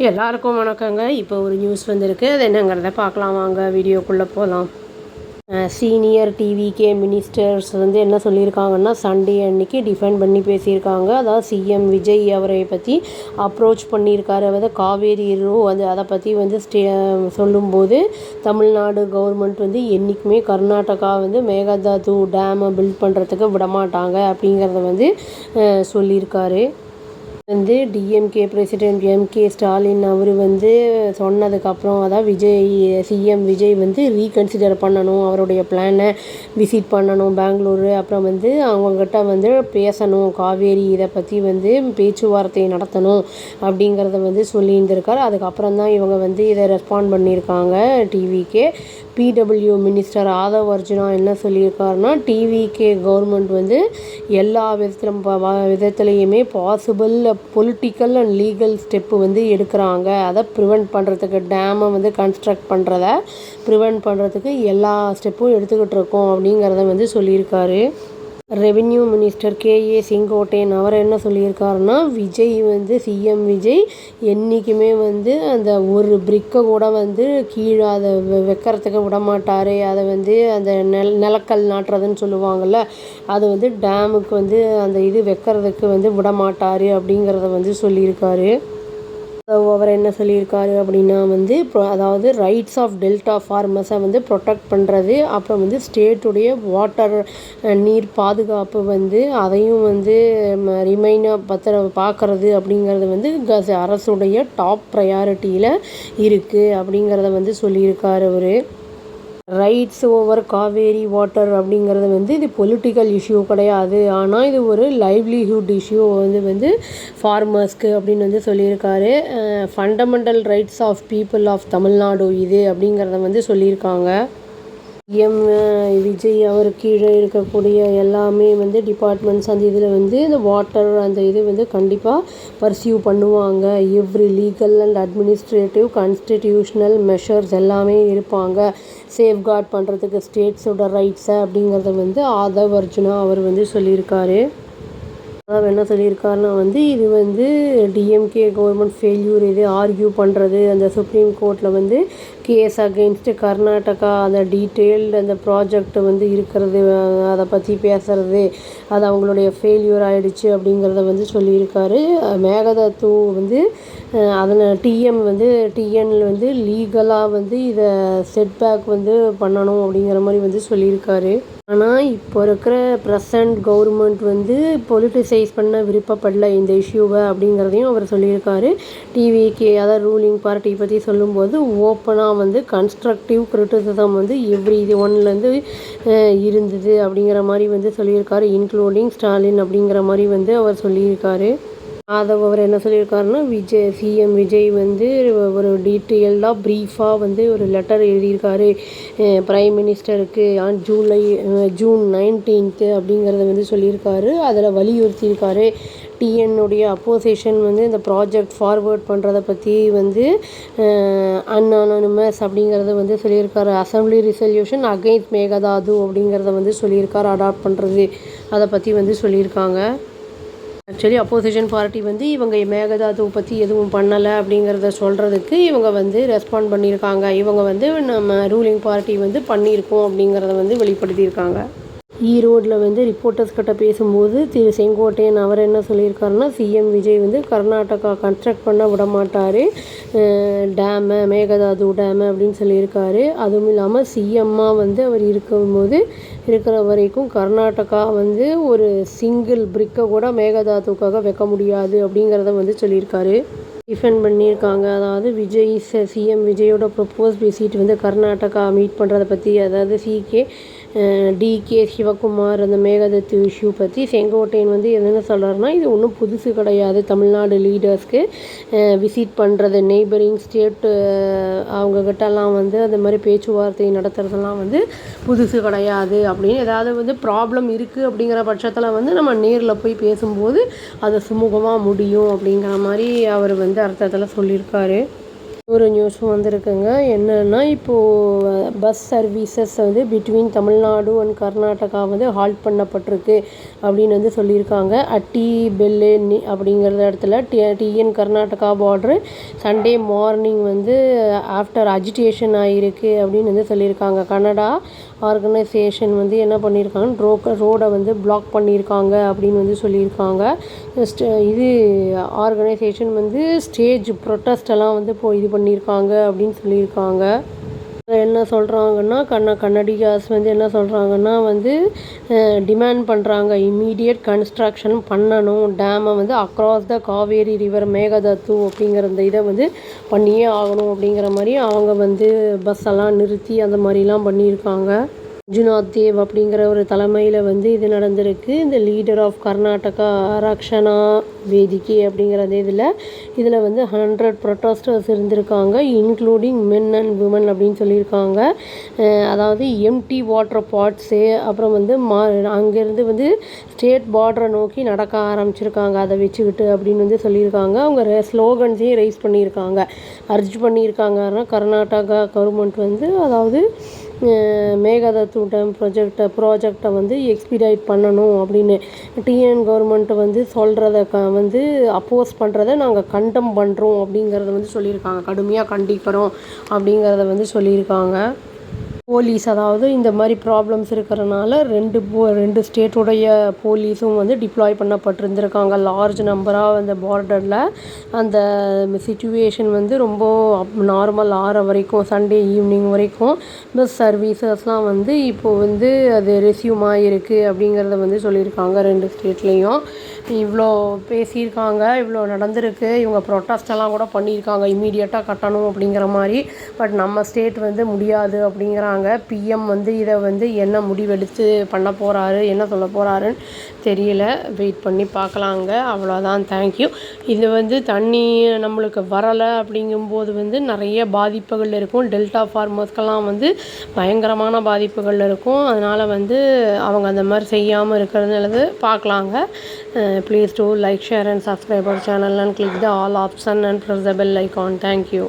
எல்லாருக்கும் வணக்கங்க. இப்போ ஒரு நியூஸ் வந்திருக்கு. அது என்னங்கிறத பார்க்கலாம் வாங்க, வீடியோக்குள்ளே போகலாம். சீனியர் டிவிகே மினிஸ்டர்ஸ் வந்து என்ன சொல்லியிருக்காங்கன்னா, சண்டே அன்னைக்கு டிஃபெண்ட் பண்ணி பேசியிருக்காங்க. அதாவது சிஎம் விஜய் அவரை பற்றி அப்ரோச் பண்ணியிருக்காரு. அதாவது காவேரி அதை பற்றி வந்து சொல்லும்போது தமிழ்நாடு கவர்மெண்ட் வந்து என்றைக்குமே கர்நாடகா வந்து மேகதாது டேமை பில்ட் பண்ணுறதுக்கு விடமாட்டாங்க அப்படிங்கிறத வந்து சொல்லியிருக்காரு. வந்து டிஎம்கே பிரசிடெண்ட் எம்கே ஸ்டாலின் அவர் வந்து சொன்னதுக்கப்புறம் அதாவது சிஎம் விஜய் வந்து ரீகன்சிடர் பண்ணணும், அவருடைய பிளானை விசிட் பண்ணணும் பெங்களூரு. அப்புறம் வந்து அவங்கக்கிட்ட வந்து பேசணும், காவேரி இதை பற்றி வந்து பேச்சுவார்த்தை நடத்தணும் அப்படிங்கிறத வந்து சொல்லியிருந்திருக்காரு. அதுக்கப்புறம் தான் இவங்க வந்து இதை ரெஸ்பாண்ட் பண்ணியிருக்காங்க. டிவிக்கே பிடபிள்யூ மினிஸ்டர் ஆதவ் அர்ஜுனா என்ன சொல்லியிருக்காருன்னா, டிவிகே கவர்மெண்ட் வந்து எல்லா விதத்துலேயுமே possible political and legal step வந்து எடுக்கிறாங்க. அதை ப்ரிவெண்ட் பண்ணுறதுக்கு, டேமை வந்து கன்ஸ்ட்ரக்ட் பண்ணுறத ப்ரிவெண்ட் பண்ணுறதுக்கு எல்லா ஸ்டெப்பும் எடுத்துக்கிட்டு இருக்கோம் அப்படிங்கிறத வந்து சொல்லியிருக்காரு. ரெவென்யூ மினிஸ்டர் கேஏ செங்கோட்டையன் அவர் என்ன சொல்லியிருக்காருன்னா, விஜய் வந்து சிஎம் விஜய் என்றைக்குமே வந்து அந்த ஒரு பிரிக்கை கூட வந்து கீழே அதை வைக்கிறதுக்கு விடமாட்டார். அதை வந்து அந்த நிலக்கல் நாட்டுறதுன்னு சொல்லுவாங்கள்ல, அது வந்து டேமுக்கு வந்து அந்த இது வைக்கிறதுக்கு வந்து விடமாட்டார் அப்படிங்கிறத வந்து சொல்லியிருக்காரு. அவர் என்ன சொல்லியிருக்காரு அப்படின்னா வந்து அதாவது ரைட்ஸ் ஆஃப் டெல்டா ஃபார்மர்ஸை வந்து ப்ரொடெக்ட் பண்ணுறது, அப்புறம் வந்து ஸ்டேட்டுடைய வாட்டர் நீர் பாதுகாப்பு வந்து அதையும் வந்து ரிமைனாக பார்க்குறது அப்படிங்கிறது வந்து அரசுடைய டாப் ப்ரையாரிட்டியில் இருக்குது அப்படிங்கிறத வந்து சொல்லியிருக்காரு அவர். ரைட்ஸ் ஓவர் காவேரி வாட்டர் அப்படிங்கிறது வந்து இது பொலிட்டிக்கல் இஷ்யூ கிடையாது, ஆனால் இது ஒரு லைவ்லிஹுட் இஷ்யூ வந்து ஃபார்மர்ஸ்க்கு அப்படின்னு வந்து சொல்லியிருக்காரு. Fundamental rights of people of Tamil Nadu இது அப்படிங்கிறத வந்து சொல்லியிருக்காங்க. விஜய் அவர் கீழே இருக்கக்கூடிய எல்லாமே வந்து டிபார்ட்மெண்ட்ஸ் அந்த இதில் வந்து இந்த வாட்டர் அந்த இது வந்து கண்டிப்பாக பர்சியூ பண்ணுவாங்க. Every legal and administrative constitutional measures எல்லாமே இருப்பாங்க சேஃப்கார்ட் பண்ணுறதுக்கு ஸ்டேட்ஸோட ரைட்ஸை அப்படிங்கிறத வந்து ஆதவ் அர்ஜுனா அவர் வந்து சொல்லியிருக்காரு. அதாவது என்ன சொல்லியிருக்காருன்னா வந்து இது வந்து டிஎம்கே கவர்மெண்ட் ஃபெயில்யூர் இது ஆர்கியூ பண்ணுறது, அந்த சுப்ரீம் கோர்ட்டில் வந்து கேஸ் அகெயின்ஸ்ட்டு கர்நாடகா அந்த டீட்டெயில்டு அந்த ப்ராஜெக்ட் வந்து இருக்கிறது, அதை பற்றி பேசுகிறது, அது அவங்களுடைய ஃபெயில்யூர் ஆகிடுச்சு அப்படிங்கிறத வந்து சொல்லியிருக்காரு. மேகதாது வந்து அதில் டிஎன்ல வந்து லீகலாக வந்து இதை செட்பேக் வந்து பண்ணணும் அப்படிங்கிற மாதிரி வந்து சொல்லியிருக்காரு. ஆனால் இப்போ இருக்கிற ப்ரெசண்ட் கவர்மெண்ட் வந்து பொலிட்டிசைஸ் பண்ண விருப்பப்படல இந்த இஷ்யூவை அப்படிங்கிறதையும் அவர் சொல்லியிருக்காரு. டிவிகே அதாவது ரூலிங் பார்ட்டி பற்றி சொல்லும்போது ஓப்பனாக வந்து கன்ஸ்ட்ரக்டிவ் கிரிட்டிசிசம் வந்து எவ்ரி ஒன்லேருந்து இருந்தது அப்படிங்கிற மாதிரி வந்து சொல்லியிருக்காரு, இன்க்ளூடிங் ஸ்டாலின் அப்படிங்கிற மாதிரி வந்து அவர் சொல்லியிருக்காரு. அவர் என்ன சொல்லியிருக்காருன்னா, சிஎம் விஜய் வந்து ஒரு டீட்டெயில்டாக ப்ரீஃபாக வந்து ஒரு லெட்டர் எழுதியிருக்காரு பிரைம் மினிஸ்டருக்கு ஜூன் 19 அப்படிங்கிறத வந்து சொல்லியிருக்காரு. அதில் வலியுறுத்தியிருக்காரு டிஎன்னுடைய அப்போசிஷன் வந்து இந்த ப்ராஜெக்ட் ஃபார்வேர்ட் பண்ணுறதை பற்றி வந்து அன்அனானிமஸ் அப்படிங்கிறத வந்து சொல்லியிருக்காரு. அசம்பிளி ரிசல்யூஷன் அகெயின்ஸ்ட் மேகதாது அப்படிங்கிறத வந்து சொல்லியிருக்காரு, அடாப்ட் பண்ணுறது அதை பற்றி வந்து சொல்லியிருக்காங்க. ஆக்சுவலி அப்போசிஷன் பார்ட்டி வந்து இவங்க மேகதாது பற்றி எதுவும் பண்ணலை அப்படிங்கிறத சொல்கிறதுக்கு இவங்க வந்து ரெஸ்பாண்ட் பண்ணியிருக்காங்க. இவங்க வந்து நம்ம ரூலிங் பார்ட்டி வந்து பண்ணியிருக்கோம் அப்படிங்கிறத வந்து வெளிப்படுத்தியிருக்காங்க. ஈரோடில் வந்து ரிப்போர்ட்டர்ஸ் கிட்ட பேசும்போது திரு செங்கோட்டையன் அவர் என்ன சொல்லியிருக்காருன்னா, சிஎம் விஜய் வந்து கர்நாடகா கன்ஸ்ட்ரக்ட் பண்ண விடமாட்டார் டேமை, மேகதாது டேமை அப்படின்னு சொல்லியிருக்காரு. அதுவும் இல்லாமல் சிஎம்மாக வந்து அவர் இருக்கிற வரைக்கும் கர்நாடகா வந்து ஒரு சிங்கிள் பிரிக்கை கூட மேகதாதுக்காக வைக்க முடியாது அப்படிங்கிறத வந்து சொல்லியிருக்காரு. டிஃபெண்ட் பண்ணியிருக்காங்க. அதாவது சிஎம் விஜயோட ப்ரொப்போஸ் விசிட் வந்து கர்நாடகா மீட் பண்ணுறதை பற்றி, அதாவது டிகே சிவகுமார் அந்த மேகதாது இஷ்யூ பற்றி செங்கோட்டையன் வந்து என்னென்ன சொல்கிறாருன்னா, இது ஒன்றும் புதுசு கிடையாது தமிழ்நாடு லீடர்ஸ்க்கு விசிட் பண்ணுறது, நெய்பரிங் ஸ்டேட்டு அவங்கக்கிட்டலாம் வந்து அந்த மாதிரி பேச்சுவார்த்தை நடத்துகிறதெல்லாம் வந்து புதுசு கிடையாது அப்படின்னு, ஏதாவது வந்து ப்ராப்ளம் இருக்குது அப்படிங்கிற பட்சத்தில் வந்து நம்ம நேரில் போய் பேசும்போது அது சுமூகமாக முடியும் அப்படிங்கிற மாதிரி அவர் வந்து அர்த்தத்தில் சொல்லியிருக்காரு. ஒரு நியூஸ் வந்திருக்குங்க. என்னென்னா இப்போது பஸ் சர்வீசஸ் வந்து பிட்வீன் தமிழ்நாடு அண்ட் கர்நாடகா வந்து ஹால்ட் பண்ணப்பட்டிருக்கு அப்படின்னு வந்து சொல்லியிருக்காங்க. அட்டி பெல்லேனி அப்படிங்கிற இடத்துல TN Karnataka border Sunday morning வந்து ஆஃப்டர் அஜிடேஷன் ஆகிருக்கு அப்படின்னு வந்து சொல்லியிருக்காங்க. கனடா ஆர்கனைசேஷன் வந்து என்ன பண்ணியிருக்காங்க, ரோடை வந்து பிளாக் பண்ணியிருக்காங்க அப்படின்னு வந்து சொல்லியிருக்காங்க. இது ஆர்கனைசேஷன் வந்து ஸ்டேஜ் ப்ரொட்டஸ்டெல்லாம் வந்து இது பண்ணியிருக்காங்க அப்படின்னு சொல்லியிருக்காங்க. என்ன சொல்கிறாங்கன்னா கன்னடிகாஸ் வந்து என்ன சொல்கிறாங்கன்னா வந்து டிமாண்ட் பண்ணுறாங்க இம்மீடியட் கன்ஸ்ட்ரக்ஷன் பண்ணணும், டேமை வந்து across the Kaveri river Mekedatu அப்படிங்கிற இந்த இதை வந்து பண்ணியே ஆகணும் அப்படிங்கிற மாதிரி அவங்க வந்து பஸ்ஸெல்லாம் நிறுத்தி அந்த மாதிரிலாம் பண்ணியிருக்காங்க. மஞ்சுநாத் தேவ் அப்படிங்கிற ஒரு தலைமையில் வந்து இது நடந்திருக்கு. இந்த லீடர் ஆஃப் கர்நாடகா ரக்ஷனா வேதிக்கை அப்படிங்கிற இதில் வந்து 100 ப்ரொட்டஸ்டர்ஸ் இருந்திருக்காங்க, இன்க்ளூடிங் மென் அண்ட் விமன் அப்படின்னு சொல்லியிருக்காங்க. அதாவது எம்டி வாட்டர் பாட்ஸு அப்புறம் வந்து அங்கேருந்து வந்து ஸ்டேட் பார்டரை நோக்கி நடக்க ஆரம்பிச்சிருக்காங்க அதை வச்சுக்கிட்டு அப்படின்னு வந்து சொல்லியிருக்காங்க. அவங்க ஸ்லோகன்ஸையும் ரைஸ் பண்ணியிருக்காங்க, அர்ஜ் பண்ணியிருக்காங்கன்னா கர்நாடகா கவர்மெண்ட் வந்து அதாவது மேகதாத்து டேம் ப்ராஜெக்டை வந்து எக்ஸ்பீடைட் பண்ணணும் அப்படின்னு டிஎன் கவர்மெண்ட்டை வந்து சொல்கிறத வந்து அப்போஸ் பண்ணுறதை நாங்கள் கண்டம் பண்ணுறோம் அப்படிங்கிறத வந்து சொல்லியிருக்காங்க, கடுமையாக கண்டிக்கிறோம் அப்படிங்கிறத வந்து சொல்லியிருக்காங்க. போலீஸ் அதாவது இந்த மாதிரி ப்ராப்ளம்ஸ் இருக்கிறனால ரெண்டு ஸ்டேட்டுடைய போலீஸும் வந்து டிப்ளாய் பண்ணப்பட்டிருந்திருக்காங்க லார்ஜ் நம்பராக அந்த பார்டரில். அந்த சிச்சுவேஷன் வந்து ரொம்ப நார்மல் ஆகிற வரைக்கும் சண்டே ஈவினிங் வரைக்கும் பஸ் சர்வீசஸ்லாம் வந்து இப்போது வந்து அது ரெஸ்யூம் ஆகிருக்கு அப்படிங்கிறத வந்து சொல்லியிருக்காங்க. 2 ஸ்டேட்லேயும் இவ்வளோ பேசியிருக்காங்க, இவ்வளோ நடந்திருக்கு. இவங்க ப்ரொட்டஸ்டெல்லாம் கூட பண்ணியிருக்காங்க இம்மீடியட்டாக கட்டணும் அப்படிங்கிற மாதிரி. பட் நம்ம ஸ்டேட் வந்து முடியாது அப்படிங்கிறாங்க. பிஎம் வந்து இதை வந்து என்ன முடிவெடுத்து பண்ண போகிறாரு, என்ன சொல்ல போகிறாருன்னு தெரியல, வெயிட் பண்ணி பார்க்கலாங்க. அவ்வளோதான், தேங்க்யூ. இது வந்து தண்ணி நம்மளுக்கு வரலை அப்படிங்கும்போது வந்து நிறைய பாதிப்புகள் இருக்கும். டெல்டா ஃபார்மர்ஸ்க்கெல்லாம் வந்து பயங்கரமான பாதிப்புகள் இருக்கும். அதனால் வந்து அவங்க அந்த மாதிரி செய்யாமல் இருக்கிறது நல்லது. பார்க்கலாங்க. Please do like, share and subscribe our channel and click the all option and press the bell icon. Thank you.